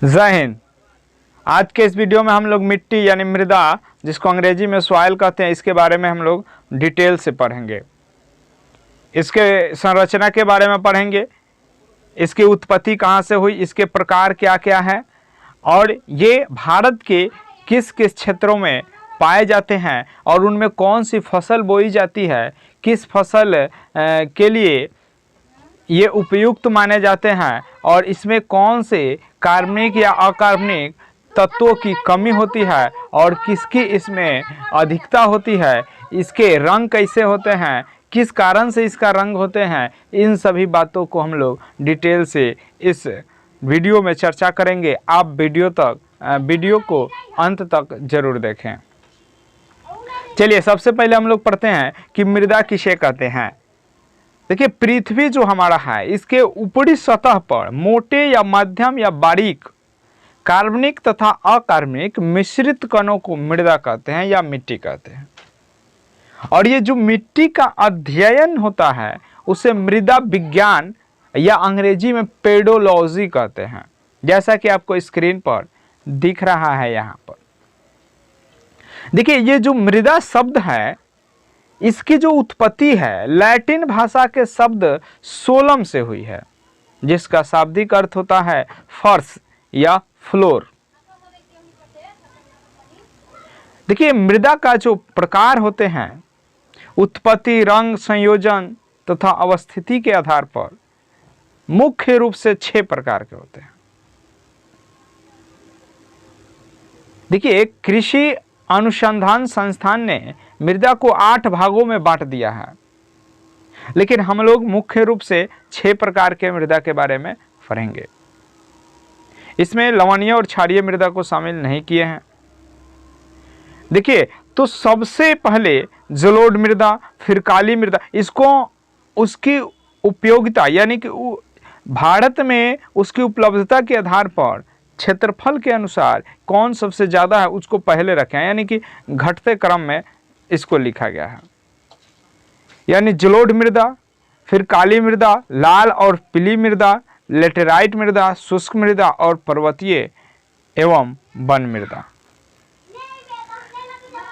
जय हिंद। आज के इस वीडियो में हम लोग मिट्टी यानी मृदा, जिसको अंग्रेजी में सॉइल कहते हैं, इसके बारे में हम लोग डिटेल से पढ़ेंगे। इसके संरचना के बारे में पढ़ेंगे, इसकी उत्पत्ति कहाँ से हुई, इसके प्रकार क्या क्या है और ये भारत के किस किस क्षेत्रों में पाए जाते हैं और उनमें कौन सी फसल बोई जाती है, किस फसल के लिए ये उपयुक्त माने जाते हैं और इसमें कौन से कार्बनिक या अकार्बनिक तत्वों की कमी होती है और किसकी इसमें अधिकता होती है, इसके रंग कैसे होते हैं, किस कारण से इसका रंग होते हैं, इन सभी बातों को हम लोग डिटेल से इस वीडियो में चर्चा करेंगे। आप वीडियो को अंत तक जरूर देखें। चलिए सबसे पहले हम लोग पढ़ते हैं कि मृदा किसे कहते हैं। देखिए, पृथ्वी जो हमारा है, इसके ऊपरी सतह पर मोटे या मध्यम या बारीक कार्बनिक तथा अकार्बनिक मिश्रित कणों को मृदा कहते हैं या मिट्टी कहते हैं। और ये जो मिट्टी का अध्ययन होता है उसे मृदा विज्ञान या अंग्रेजी में पेडोलॉजी कहते हैं, जैसा कि आपको स्क्रीन पर दिख रहा है। यहाँ पर देखिए, ये जो मृदा शब्द है, इसकी जो उत्पत्ति है लैटिन भाषा के शब्द सोलम से हुई है, जिसका शाब्दिक अर्थ होता है फर्श या फ्लोर। देखिए, मृदा का जो प्रकार होते हैं, उत्पत्ति, रंग, संयोजन तथा अवस्थिति के आधार पर मुख्य रूप से 6 प्रकार के होते हैं। देखिए, कृषि अनुसंधान संस्थान ने मृदा को 8 भागों में बांट दिया है, लेकिन हम लोग मुख्य रूप से 6 प्रकार के मृदा के बारे में पढ़ेंगे। इसमें लवणीय और क्षारीय मृदा को शामिल नहीं किए हैं। देखिए, तो सबसे पहले जलोढ़ मृदा, फिर काली मृदा, इसको उसकी उपयोगिता यानी कि भारत में उसकी उपलब्धता के आधार पर क्षेत्रफल के अनुसार कौन सबसे ज़्यादा है उसको पहले रखें, यानी कि घटते क्रम में इसको लिखा गया है। यानी जलोढ़ मृदा, फिर काली मृदा, लाल और पीली मृदा, लेटेराइट मृदा, शुष्क मृदा और पर्वतीय एवं वन मृदा।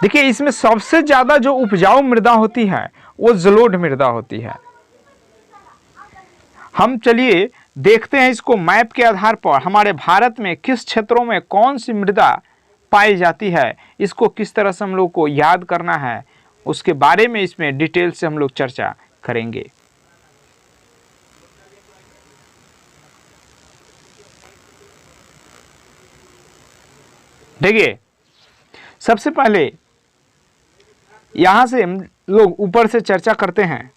देखिए, इसमें सबसे ज़्यादा जो उपजाऊ मृदा होती है वो जलोढ़ मृदा होती है। हम चलिए देखते हैं इसको मैप के आधार पर हमारे भारत में किस क्षेत्रों में कौन सी मृदा पाई जाती है, इसको किस तरह से हम लोग को याद करना है, उसके बारे में इसमें डिटेल से हम लोग चर्चा करेंगे। देखिए, सबसे पहले यहां से हम लोग ऊपर से चर्चा करते हैं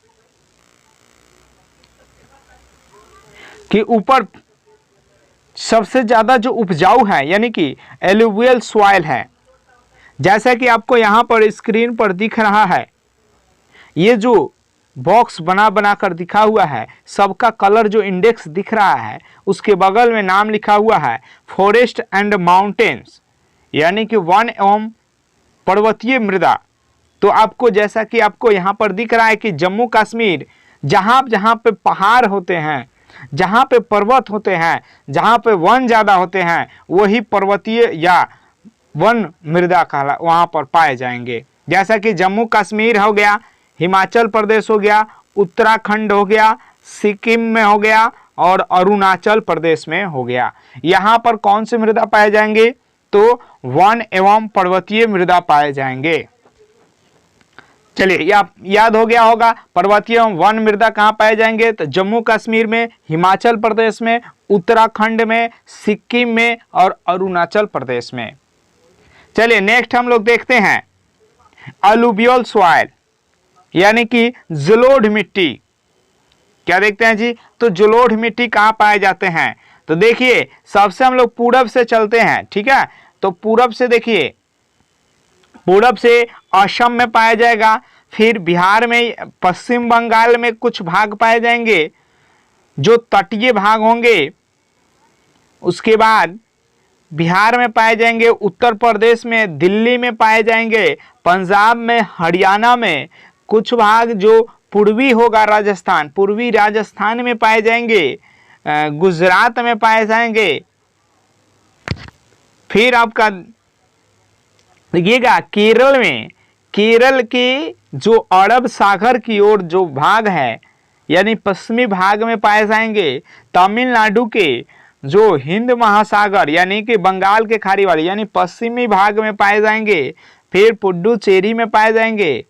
कि ऊपर सबसे ज़्यादा जो उपजाऊ है यानी कि एलुवियल सॉइल है, जैसा कि आपको यहाँ पर स्क्रीन पर दिख रहा है। ये जो बॉक्स बना कर दिखा हुआ है, सबका कलर जो इंडेक्स दिख रहा है, उसके बगल में नाम लिखा हुआ है फॉरेस्ट एंड माउंटेन्स, यानी कि वन एवं पर्वतीय मृदा। तो आपको जैसा कि आपको यहाँ पर दिख रहा है कि जम्मू कश्मीर जहाँ जहाँ पे पहाड़ होते हैं, जहाँ पे पर्वत होते हैं, जहाँ पे वन ज़्यादा होते हैं, वही पर्वतीय या वन मृदा कहला वहाँ पर पाए जाएंगे। जैसा कि जम्मू कश्मीर हो गया, हिमाचल प्रदेश हो गया, उत्तराखंड हो गया, सिक्किम में हो गया और अरुणाचल प्रदेश में हो गया। यहाँ पर कौन से मृदा पाए जाएंगे? तो वन एवं पर्वतीय मृदा पाए जाएंगे। चलिए, याद हो गया होगा पर्वतीय एवं वन मृदा कहाँ पाए जाएंगे? तो जम्मू कश्मीर में, हिमाचल प्रदेश में, उत्तराखंड में, सिक्किम में और अरुणाचल प्रदेश में। चलिए नेक्स्ट हम लोग देखते हैं अलुवियल सॉइल यानी कि जलोढ़ मिट्टी। क्या देखते हैं जी? तो जलोढ़ मिट्टी कहाँ पाए जाते हैं? तो देखिए, सबसे हम लोग पूरब से चलते हैं, ठीक है। तो पूरब से देखिए, पूरब से असम में पाया जाएगा, फिर बिहार में, पश्चिम बंगाल में कुछ भाग पाए जाएंगे जो तटीय भाग होंगे। उसके बाद बिहार में पाए जाएंगे, उत्तर प्रदेश में, दिल्ली में पाए जाएंगे, पंजाब में, हरियाणा में, कुछ भाग जो पूर्वी होगा राजस्थान, पूर्वी राजस्थान में पाए जाएंगे, गुजरात में पाए जाएंगे, फिर आपका देखिएगा केरल में, केरल के जो अरब सागर की ओर जो भाग है यानी पश्चिमी भाग में पाए जाएंगे। तमिलनाडु के जो हिंद महासागर यानी कि बंगाल के खाड़ी वाले यानी पश्चिमी भाग में पाए जाएंगे। फिर पुडुचेरी में पाए जाएंगे।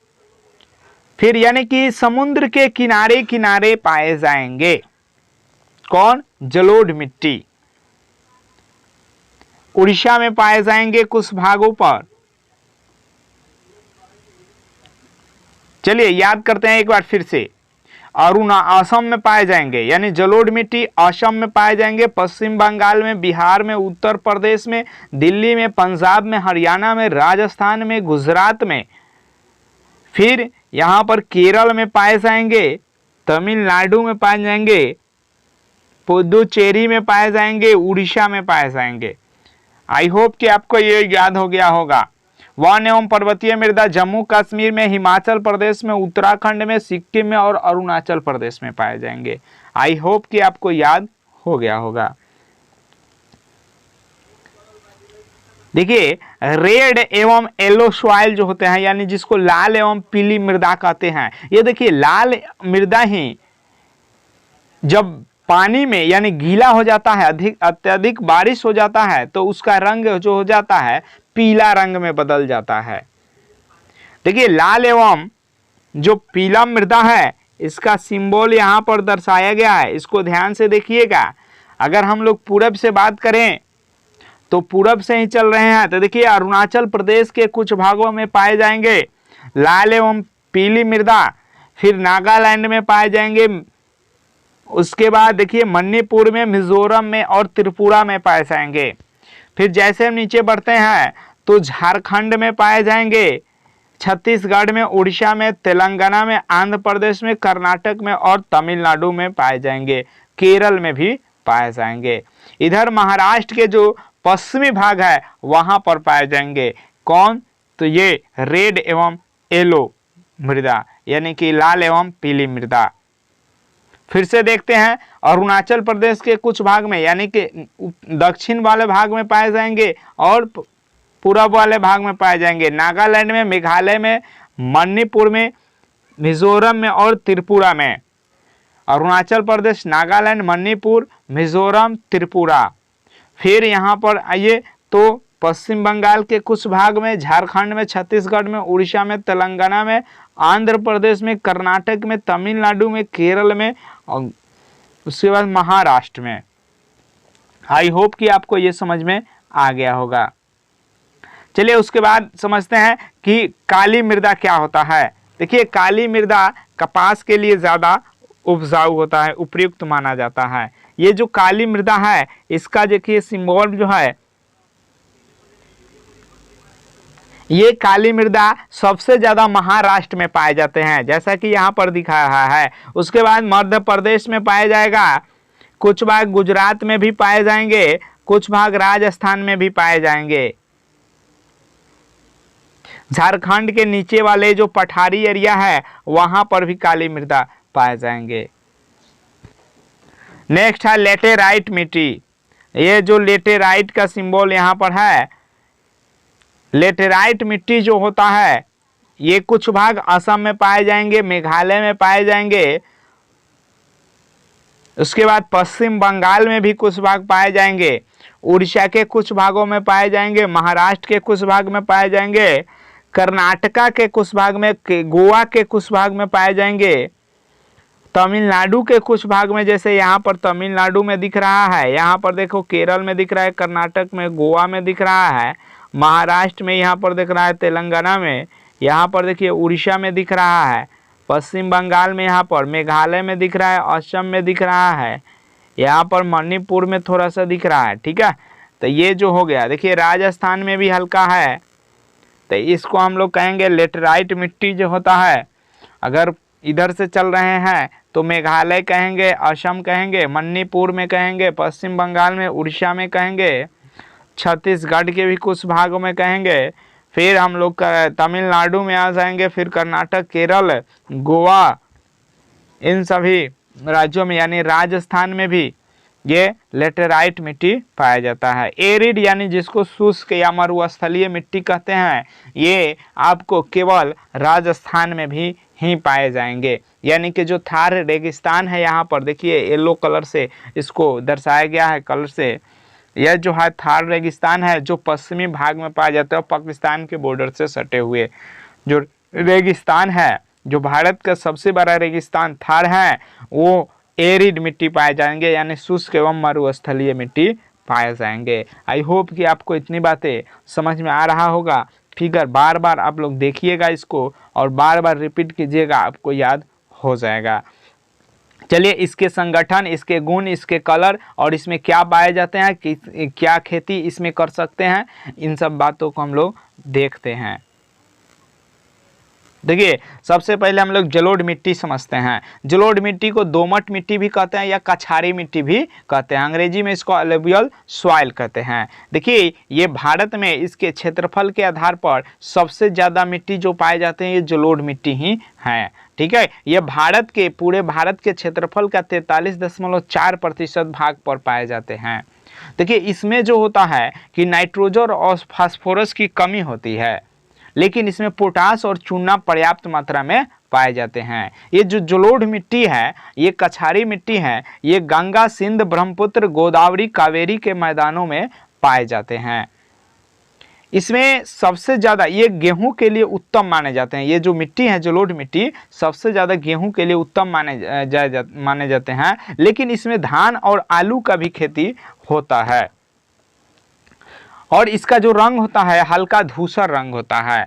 फिर यानी कि समुद्र के किनारे किनारे पाए जाएंगे। कौन? जलोढ़ मिट्टी। उड़ीसा में पाए जाएंगे कुछ भागों पर। चलिए याद करते हैं एक बार फिर से। असम में पाए जाएंगे यानी जलोढ़ मिट्टी असम में पाए जाएंगे, पश्चिम बंगाल में, बिहार में, उत्तर प्रदेश में, दिल्ली में, पंजाब में, हरियाणा में, राजस्थान में, गुजरात में। फिर यहाँ पर केरल में पाए जाएंगे, तमिलनाडु में पाए जाएंगे, पुडुचेरी में पाए जाएंगे, उड़ीसा में पाए जाएंगे। आई होप कि आपको ये याद हो गया होगा। वन एवं पर्वतीय मृदा जम्मू कश्मीर में, हिमाचल प्रदेश में, उत्तराखंड में, सिक्किम में और अरुणाचल प्रदेश में पाए जाएंगे। आई होप कि आपको याद हो गया होगा। देखिए रेड एवं येलो सॉइल जो होते हैं यानी जिसको लाल एवं पीली मृदा कहते हैं। ये देखिए लाल मृदा ही जब पानी में यानी गीला हो जाता है, अत्यधिक बारिश हो जाता है तो उसका रंग जो हो जाता है पीला रंग में बदल जाता है। देखिए लाल एवं जो पीला मृदा है इसका सिंबल यहाँ पर दर्शाया गया है। इसको ध्यान से देखिएगा। अगर हम लोग पूरब से बात करें तो पूरब से ही चल रहे हैं तो देखिए अरुणाचल प्रदेश के कुछ भागों में पाए जाएंगे लाल एवं पीली मृदा। फिर नागालैंड में पाए जाएंगे। उसके बाद देखिए मणिपुर में, मिजोरम में और त्रिपुरा में पाए जाएंगे। फिर जैसे हम नीचे बढ़ते हैं तो झारखंड में पाए जाएंगे, छत्तीसगढ़ में, उड़ीसा में, तेलंगाना में, आंध्र प्रदेश में, कर्नाटक में और तमिलनाडु में पाए जाएंगे। केरल में भी पाए जाएंगे। इधर महाराष्ट्र के जो पश्चिमी भाग है वहां पर पाए जाएंगे। कौन? तो ये रेड एवं येलो मृदा यानी कि लाल एवं पीली मृदा। फिर से देखते हैं अरुणाचल प्रदेश के कुछ भाग में यानी कि दक्षिण वाले भाग में पाए जाएंगे और पूरब वाले भाग में पाए जाएंगे। नागालैंड में, मेघालय में, मणिपुर में, मिजोरम में और त्रिपुरा में। अरुणाचल प्रदेश, नागालैंड, मणिपुर, मिजोरम, त्रिपुरा। फिर यहाँ पर आइए तो पश्चिम बंगाल के कुछ भाग में, झारखंड में, छत्तीसगढ़ में, उड़ीसा में, तेलंगाना में, आंध्र प्रदेश में, कर्नाटक में, तमिलनाडु में, केरल में और उसके बाद महाराष्ट्र में। आई होप कि आपको ये समझ में आ गया होगा। चलिए उसके बाद समझते हैं कि काली मृदा क्या होता है। देखिए काली मृदा कपास के लिए ज़्यादा उपजाऊ होता है, उपयुक्त माना जाता है। ये जो काली मृदा है इसका देखिए सिंबल जो है, ये काली मृदा सबसे ज़्यादा महाराष्ट्र में पाए जाते हैं जैसा कि यहाँ पर दिखा रहा है। उसके बाद मध्य प्रदेश में पाया जाएगा, कुछ भाग गुजरात में भी पाए जाएंगे, कुछ भाग राजस्थान में भी पाए जाएंगे। झारखंड के नीचे वाले जो पठारी एरिया है वहां पर भी काली मृदा पाए जाएंगे। नेक्स्ट है लेटेराइट मिट्टी। ये जो लेटेराइट का सिंबल यहाँ पर है, लेटेराइट मिट्टी जो होता है ये कुछ भाग असम में पाए जाएंगे, मेघालय में पाए जाएंगे। उसके बाद पश्चिम बंगाल में भी कुछ भाग पाए जाएंगे, उड़ीसा के कुछ भागों में पाए जाएंगे, महाराष्ट्र के कुछ भाग में पाए जाएंगे, कर्नाटका के कुछ भाग में, गोवा के कुछ भाग में पाए जाएंगे, तमिलनाडु के कुछ भाग में, जैसे यहाँ पर तमिलनाडु में दिख रहा है, यहाँ पर देखो केरल में दिख रहा है, कर्नाटक में, गोवा में दिख रहा है, महाराष्ट्र में यहाँ पर दिख रहा है, तेलंगाना में, यहाँ पर देखिए उड़ीसा में दिख रहा है, पश्चिम बंगाल में, यहाँ पर मेघालय में दिख रहा है, असम में दिख रहा है, यहाँ पर मणिपुर में थोड़ा सा दिख रहा है। ठीक है, तो ये जो हो गया, देखिए राजस्थान में भी हल्का है, तो इसको हम लोग कहेंगे लेटेराइट मिट्टी जो होता है। अगर इधर से चल रहे हैं तो मेघालय कहेंगे, असम कहेंगे, मणिपुर में कहेंगे, पश्चिम बंगाल में, उड़ीसा में कहेंगे, छत्तीसगढ़ के भी कुछ भागों में कहेंगे, फिर हम लोग तमिलनाडु में आ जाएंगे, फिर कर्नाटक, केरल, गोवा, इन सभी राज्यों में यानी राजस्थान में भी ये लेटेराइट मिट्टी पाया जाता है। एरिड यानी जिसको शुष्क या मरुस्थलीय मिट्टी कहते हैं, ये आपको केवल राजस्थान में भी ही पाए जाएंगे। यानी कि जो थार रेगिस्तान है, यहाँ पर देखिए येलो कलर से इसको दर्शाया गया है कलर से, यह जो है थार रेगिस्तान है जो पश्चिमी भाग में पाया जाता है, पाकिस्तान के बॉर्डर से सटे हुए जो रेगिस्तान है, जो भारत का सबसे बड़ा रेगिस्तान थार है, वो एरिड मिट्टी पाए जाएंगे, यानी शुष्क एवं मरुस्थलीय मिट्टी पाए जाएंगे। आई होप कि आपको इतनी बातें समझ में आ रहा होगा। फिगर बार बार आप लोग देखिएगा इसको और बार बार रिपीट कीजिएगा, आपको याद हो जाएगा। चलिए इसके संगठन, इसके गुण, इसके कलर और इसमें क्या पाए जाते हैं, कि क्या खेती इसमें कर सकते हैं, इन सब बातों को हम लोग देखते हैं। देखिए सबसे पहले हम लोग जलोढ़ मिट्टी समझते हैं। जलोढ़ मिट्टी को दोमट मिट्टी भी कहते हैं या कछारी मिट्टी भी कहते हैं। अंग्रेजी में इसको एलुवियल सॉइल कहते हैं। देखिए ये भारत में इसके क्षेत्रफल के आधार पर सबसे ज़्यादा मिट्टी जो पाए जाते हैं ये जलोढ़ मिट्टी ही है। ठीक है, ये भारत के पूरे भारत के क्षेत्रफल का 43.4% भाग पर पाए जाते हैं। देखिए इसमें जो होता है कि नाइट्रोजन और फास्फोरस की कमी होती है, लेकिन इसमें पोटास और चूना पर्याप्त मात्रा में पाए जाते हैं। ये जो जलोढ़ मिट्टी है, ये कछारी मिट्टी है, ये गंगा, सिंध, ब्रह्मपुत्र, गोदावरी, कावेरी के मैदानों में पाए जाते हैं। इसमें सबसे ज़्यादा ये गेहूं के लिए उत्तम माने जाते हैं। ये जो मिट्टी है जलोढ़ मिट्टी सबसे ज़्यादा गेहूं के लिए उत्तम माने जाते हैं, लेकिन इसमें धान और आलू का भी खेती होता है। और इसका जो रंग होता है हल्का धूसर रंग होता है।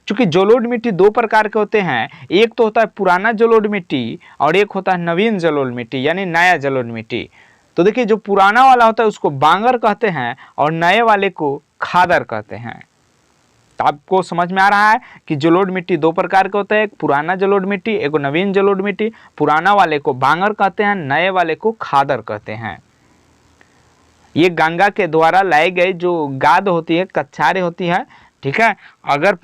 क्योंकि जलोढ़ मिट्टी दो प्रकार के होते हैं, एक तो होता है पुराना जलोढ़ मिट्टी और एक होता है नवीन जलोढ़ मिट्टी यानी नया जलोढ़ मिट्टी। तो देखिए जो पुराना वाला होता है उसको बांगर कहते हैं और नए वाले को खादर कहते हैं। तो आपको समझ में आ रहा है कि जलोढ़ मिट्टी दो प्रकार के होते हैं, एक पुराना जलोढ़ मिट्टी, एक नवीन जलोढ़ मिट्टी। पुराना वाले को बांगर कहते हैं, नए वाले को खादर कहते हैं। ये गंगा के द्वारा लाई गई जो गाद होती है, कछारे होती है, ठीक है। अगर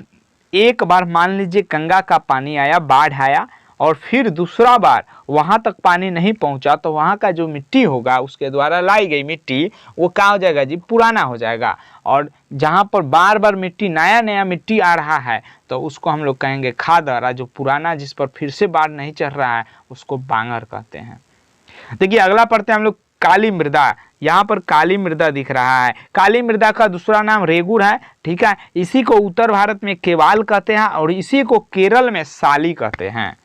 एक बार मान लीजिए गंगा का पानी आया, बाढ़ आया और फिर दूसरा बार वहां तक पानी नहीं पहुंचा, तो वहां का जो मिट्टी होगा उसके द्वारा लाई गई मिट्टी वो क्या हो जाएगा जी, पुराना हो जाएगा। और जहां पर बार बार मिट्टी नया नया मिट्टी आ रहा है तो उसको हम लोग कहेंगे खादर, और जो पुराना जिस पर फिर से बाढ़ नहीं चढ़ रहा है उसको बांगर कहते हैं। देखिए अगला पढ़ते हैं हम लोग काली मृदा। यहाँ पर काली मृदा दिख रहा है। काली मृदा का दूसरा नाम रेगुर है, ठीक है। इसी को उत्तर भारत में केवाल कहते हैं और इसी को केरल में साली कहते हैं।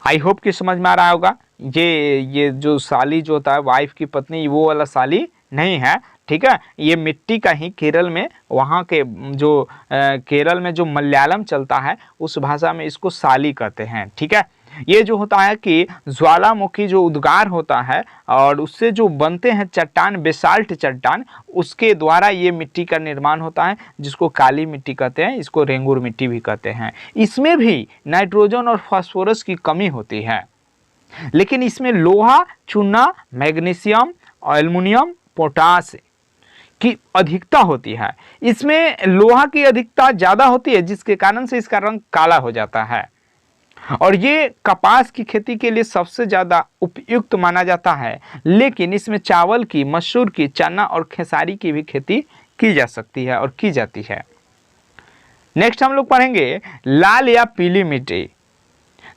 आई होप कि समझ में आ रहा होगा। ये जो साली जो होता है वाइफ की पत्नी, वो वाला साली नहीं है, ठीक है। ये मिट्टी का ही केरल में, वहाँ के जो केरल में जो मलयालम चलता है उस भाषा में इसको साली कहते हैं, ठीक है। ये जो होता है कि ज्वालामुखी जो उद्गार होता है और उससे जो बनते हैं चट्टान, बेसाल्ट चट्टान, उसके द्वारा ये मिट्टी का निर्माण होता है, जिसको काली मिट्टी कहते हैं, इसको रेंगुर मिट्टी भी कहते हैं। इसमें भी नाइट्रोजन और फास्फोरस की कमी होती है, लेकिन इसमें लोहा, चूना, मैग्नीशियम, एल्युमिनियम, पोटास की अधिकता होती है। इसमें लोहा की अधिकता ज़्यादा होती है, जिसके कारण से इसका रंग काला हो जाता है। और ये कपास की खेती के लिए सबसे ज़्यादा उपयुक्त माना जाता है, लेकिन इसमें चावल की, मसूर की, चना और खेसारी की भी खेती की जा सकती है और की जाती है। नेक्स्ट हम लोग पढ़ेंगे लाल या पीली मिट्टी।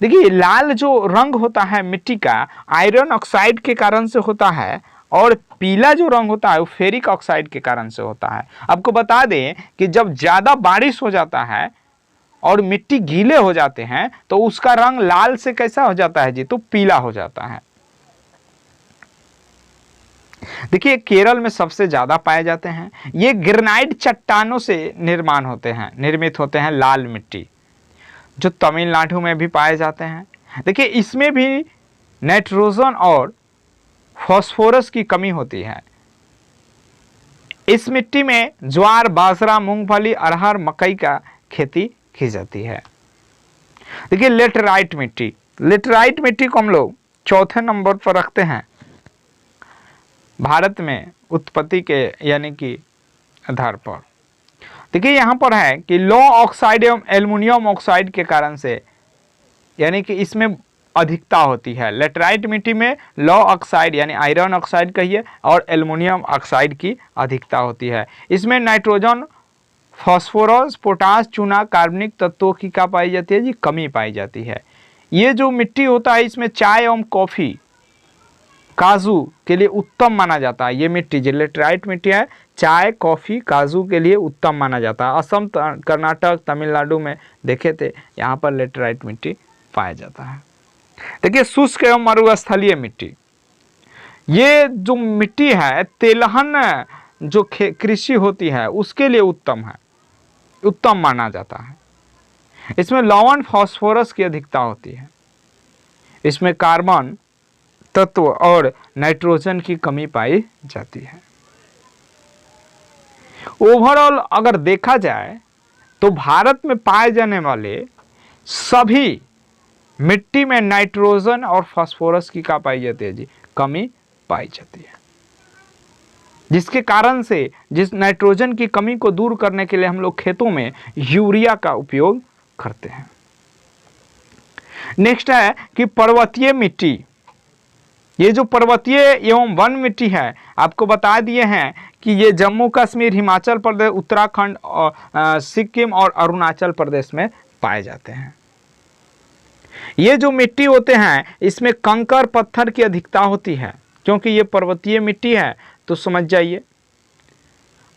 देखिए लाल जो रंग होता है मिट्टी का आयरन ऑक्साइड के कारण से होता है और पीला जो रंग होता है वो फेरिक ऑक्साइड के कारण से होता है। आपको बता दें कि जब ज़्यादा बारिश हो जाता है और मिट्टी गीले हो जाते हैं तो उसका रंग लाल से कैसा हो जाता है जी, तो पीला हो जाता है। देखिए केरल में सबसे ज्यादा पाए जाते हैं। ये ग्रेनाइट चट्टानों से निर्मित होते हैं लाल मिट्टी, जो तमिलनाडु में भी पाए जाते हैं। देखिए इसमें भी नाइट्रोजन और फास्फोरस की कमी होती है। इस मिट्टी में ज्वार, बाजरा, मूंगफली, अरहर, मकई का खेती की जाती है। देखिए लेटराइट मिट्टी, लेटराइट मिट्टी को हम लोग चौथे नंबर पर रखते हैं भारत में उत्पत्ति के यानी कि आधार पर। देखिए यहाँ पर है कि लो ऑक्साइड एवं एल्युमिनियम ऑक्साइड के कारण से, यानी कि इसमें अधिकता होती है। लेटराइट मिट्टी में लौ ऑक्साइड यानी आयरन ऑक्साइड कहिए और एल्युमिनियम ऑक्साइड की अधिकता होती है। इसमें नाइट्रोजन, फास्फोरस, पोटास, चूना, कार्बनिक तत्वों की क्या पाई जाती है जी? कमी पाई जाती है। ये जो मिट्टी होता है इसमें चाय एवं कॉफ़ी, काजू के लिए उत्तम माना जाता है। ये मिट्टी जो लेटराइट मिट्टी है चाय, कॉफ़ी, काजू के लिए उत्तम माना जाता है। असम, कर्नाटक, तमिलनाडु में देखे थे यहाँ पर लेटराइट मिट्टी पाया जाता है। देखिए शुष्क एवं मरुस्थलीय मिट्टी, ये जो मिट्टी है तेलहन जो कृषि होती है उसके लिए उत्तम है, उत्तम माना जाता है। इसमें लवण, फास्फोरस की अधिकता होती है। इसमें कार्बन तत्व और नाइट्रोजन की कमी पाई जाती है। ओवरऑल अगर देखा जाए तो भारत में पाए जाने वाले सभी मिट्टी में नाइट्रोजन और फास्फोरस की क्या पाई जाती है जी? कमी पाई जाती है, जिसके कारण से जिस नाइट्रोजन की कमी को दूर करने के लिए हम लोग खेतों में यूरिया का उपयोग करते हैं। नेक्स्ट है कि पर्वतीय मिट्टी। ये जो पर्वतीय एवं वन मिट्टी है आपको बता दिए हैं कि ये जम्मू कश्मीर, हिमाचल प्रदेश, उत्तराखंड और सिक्किम और अरुणाचल प्रदेश में पाए जाते हैं। ये जो मिट्टी होते हैं इसमें कंकर पत्थर की अधिकता होती है, क्योंकि ये पर्वतीय मिट्टी है तो समझ जाइए।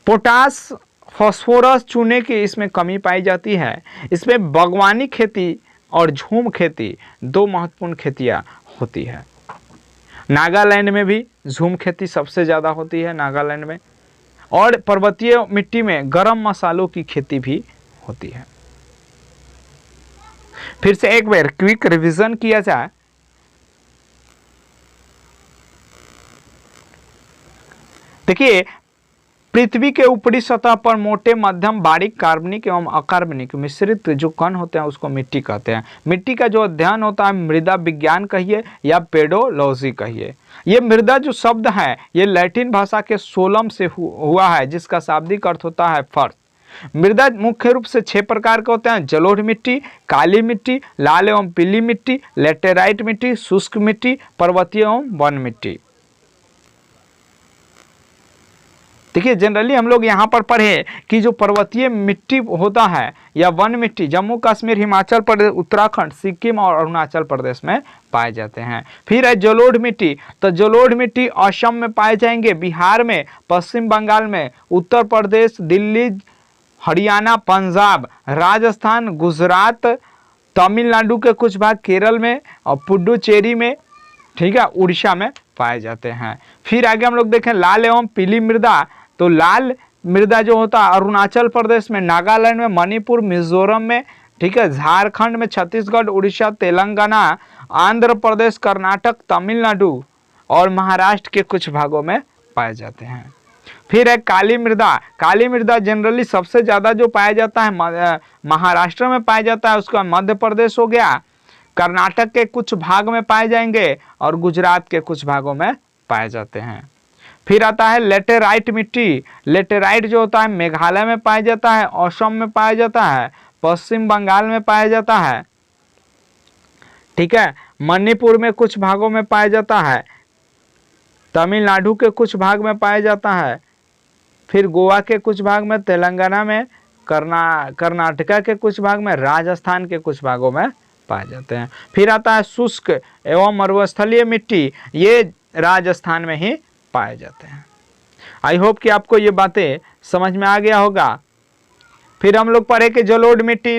पोटास, फास्फोरस, चूने की इसमें कमी पाई जाती है। इसमें बागवानी खेती और झूम खेती दो महत्वपूर्ण खेतियाँ होती है। नागालैंड में भी झूम खेती सबसे ज़्यादा होती है नागालैंड में, और पर्वतीय मिट्टी में गरम मसालों की खेती भी होती है। फिर से एक बार क्विक रिवीजन किया जाए। देखिए पृथ्वी के ऊपरी सतह पर मोटे, मध्यम, बारीक, कार्बनिक एवं अकार्बनिक मिश्रित जो कण होते हैं उसको मिट्टी कहते हैं। मिट्टी का जो अध्ययन होता है मृदा विज्ञान कहिए या पेडोलॉजी कहिए। ये मृदा जो शब्द है ये लैटिन भाषा के सोलम से हुआ है, जिसका शाब्दिक अर्थ होता है फर्श। मृदा मुख्य रूप से 6 प्रकार के होते हैं: जलोढ़ मिट्टी, काली मिट्टी, लाल एवं पीली मिट्टी, लेटेराइट मिट्टी, शुष्क मिट्टी, पर्वतीय एवं वन मिट्टी। देखिए जनरली हम लोग यहाँ पर पढ़े कि जो पर्वतीय मिट्टी होता है या वन मिट्टी जम्मू कश्मीर, हिमाचल प्रदेश, उत्तराखंड, सिक्किम और अरुणाचल प्रदेश में पाए जाते हैं। फिर है जलोढ़ मिट्टी, तो जलोढ़ मिट्टी असम में पाए जाएंगे, बिहार में, पश्चिम बंगाल में, उत्तर प्रदेश, दिल्ली, हरियाणा, पंजाब, राजस्थान, गुजरात, तमिलनाडु के कुछ भाग, केरल में और पुडुचेरी में, ठीक है, उड़ीसा में पाए जाते हैं। फिर आगे हम लोग देखें लाल एवं पीली मृदा, तो लाल मृदा जो होता है अरुणाचल प्रदेश में, नागालैंड में, मणिपुर, मिजोरम में, ठीक है, झारखंड में, छत्तीसगढ़, उड़ीसा, तेलंगाना, आंध्र प्रदेश, कर्नाटक, तमिलनाडु और महाराष्ट्र के कुछ भागों में पाए जाते हैं। फिर है काली मृदा। काली मृदा जनरली सबसे ज़्यादा जो पाया जाता है महाराष्ट्र में पाया जाता है, उसका मध्य प्रदेश हो गया, कर्नाटक के कुछ भाग में पाए जाएंगे और गुजरात के कुछ भागों में पाए जाते हैं। फिर आता है लेटेराइट मिट्टी। लेटेराइट जो होता है मेघालय में पाया जाता है, असम में पाया जाता है, पश्चिम बंगाल में पाया जाता है, ठीक है, मणिपुर में कुछ भागों में पाया जाता है, तमिलनाडु के कुछ भाग में पाया जाता है, फिर गोवा के कुछ भाग में, तेलंगाना में, कर्नाटका के कुछ भाग में, राजस्थान के कुछ भागों में पाए जाते हैं। फिर आता है शुष्क एवं मरुस्थलीय मिट्टी, ये राजस्थान में ही पाए जाते हैं। आई होप कि आपको ये बातें समझ में आ गया होगा। फिर हम लोग पढ़े कि जलोढ़ मिट्टी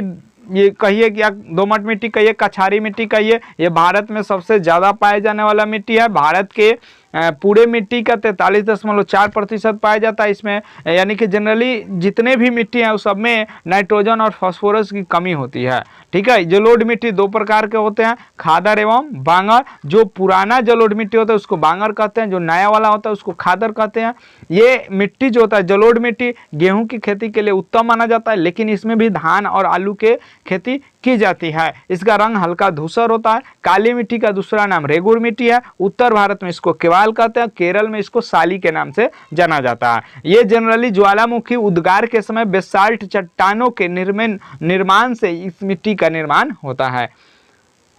ये कहिए या दोमट मिट्टी कहिए, कछारी मिट्टी कहिए, ये भारत में सबसे ज़्यादा पाए जाने वाला मिट्टी है। भारत के पूरे मिट्टी का 43.4% पाया जाता है इसमें, यानी कि जनरली जितने भी मिट्टी हैं उस सब में नाइट्रोजन और फास्फोरस की कमी होती है, ठीक है। जलोढ़ मिट्टी 2 प्रकार के होते हैं, खादर एवं बांगर। जो पुराना जलोढ़ मिट्टी होता है उसको बांगर कहते हैं, जो नया वाला होता है उसको खादर कहते हैं। ये मिट्टी जो होता है जलोढ़ मिट्टी गेहूं की खेती के लिए उत्तम माना जाता है, लेकिन इसमें भी धान और आलू के खेती की जाती है। इसका रंग हल्का धूसर होता है। काली मिट्टी का दूसरा नाम रेगुर मिट्टी है। उत्तर भारत में इसको केवाल कहते हैं, केरल में इसको साली के नाम से जाना जाता है। ये जनरली ज्वालामुखी उद्गार के समय बेसाल्ट चट्टानों के निर्माण से इस मिट्टी का निर्माण होता है।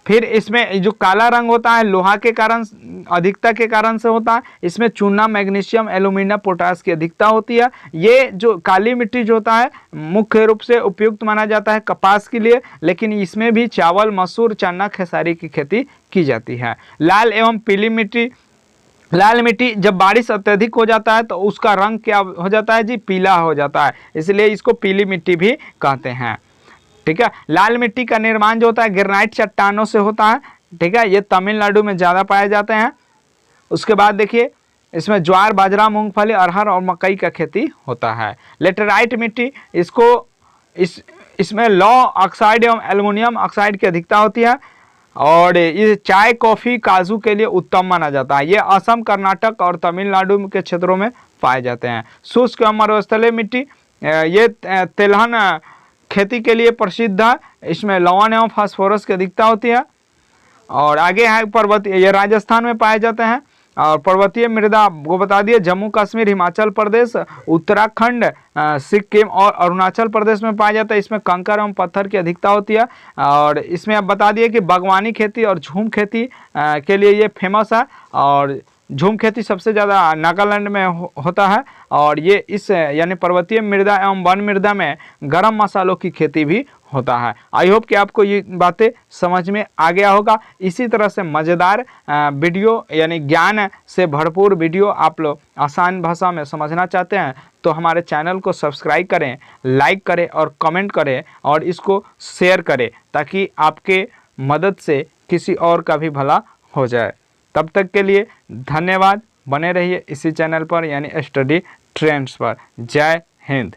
फिर इसमें जो काला रंग होता है लोहा के कारण, अधिकता के कारण से होता है। इसमें चूना, मैग्नीशियम, एल्यूमिनियम, पोटास की अधिकता होती है। ये जो काली मिट्टी जो होता है मुख्य रूप से उपयुक्त माना जाता है कपास के लिए, लेकिन इसमें भी चावल, मसूर, चना, खेसारी की खेती की जाती है। लाल एवं पीली मिट्टी, लाल मिट्टी जब बारिश अत्यधिक हो जाता है तो उसका रंग क्या हो जाता है जी, पीला हो जाता है, इसलिए इसको पीली मिट्टी भी कहते हैं। ठीक है, लाल मिट्टी का निर्माण जो होता है ग्रेनाइट चट्टानों से होता है। ठीक है, ये तमिलनाडु में ज़्यादा पाए जाते हैं। उसके बाद देखिए इसमें ज्वार, बाजरा, मूंगफली, अरहर और मकई का खेती होता है। लेटेराइट मिट्टी, इसमें लौह ऑक्साइड एवं एल्युमिनियम ऑक्साइड की अधिकता होती है और ये चाय, कॉफ़ी, काजू के लिए उत्तम माना जाता है। ये असम, कर्नाटक और तमिलनाडु के क्षेत्रों में पाए जाते हैं। शुष्क एवं मरुस्थलीय मिट्टी, ये तिलहन खेती के लिए प्रसिद्ध है। इसमें लवण एवं फास्फोरस की अधिकता होती है। और आगे है पर्वतीय, ये राजस्थान में पाए जाते हैं। और पर्वतीय मृदा वो बता दिए, जम्मू कश्मीर, हिमाचल प्रदेश, उत्तराखंड, सिक्किम और अरुणाचल प्रदेश में पाया जाता है। इसमें कंकर एवं पत्थर की अधिकता होती है। और इसमें अब बता दिए कि बागवानी खेती और झूम खेती के लिए ये फेमस है। और झूम खेती सबसे ज़्यादा नागालैंड में होता है। और ये इस यानी पर्वतीय मृदा एवं वन मृदा में गरम मसालों की खेती भी होता है। आई होप कि आपको ये बातें समझ में आ गया होगा। इसी तरह से मज़ेदार वीडियो यानी ज्ञान से भरपूर वीडियो आप लोग आसान भाषा में समझना चाहते हैं तो हमारे चैनल को सब्सक्राइब करें, लाइक करें और कमेंट करें और इसको शेयर करें ताकि आपके मदद से किसी और का भी भला हो जाए। तब तक के लिए धन्यवाद। बने रहिए इसी चैनल पर यानी स्टडी ट्रेंड्स पर। जय हिंद।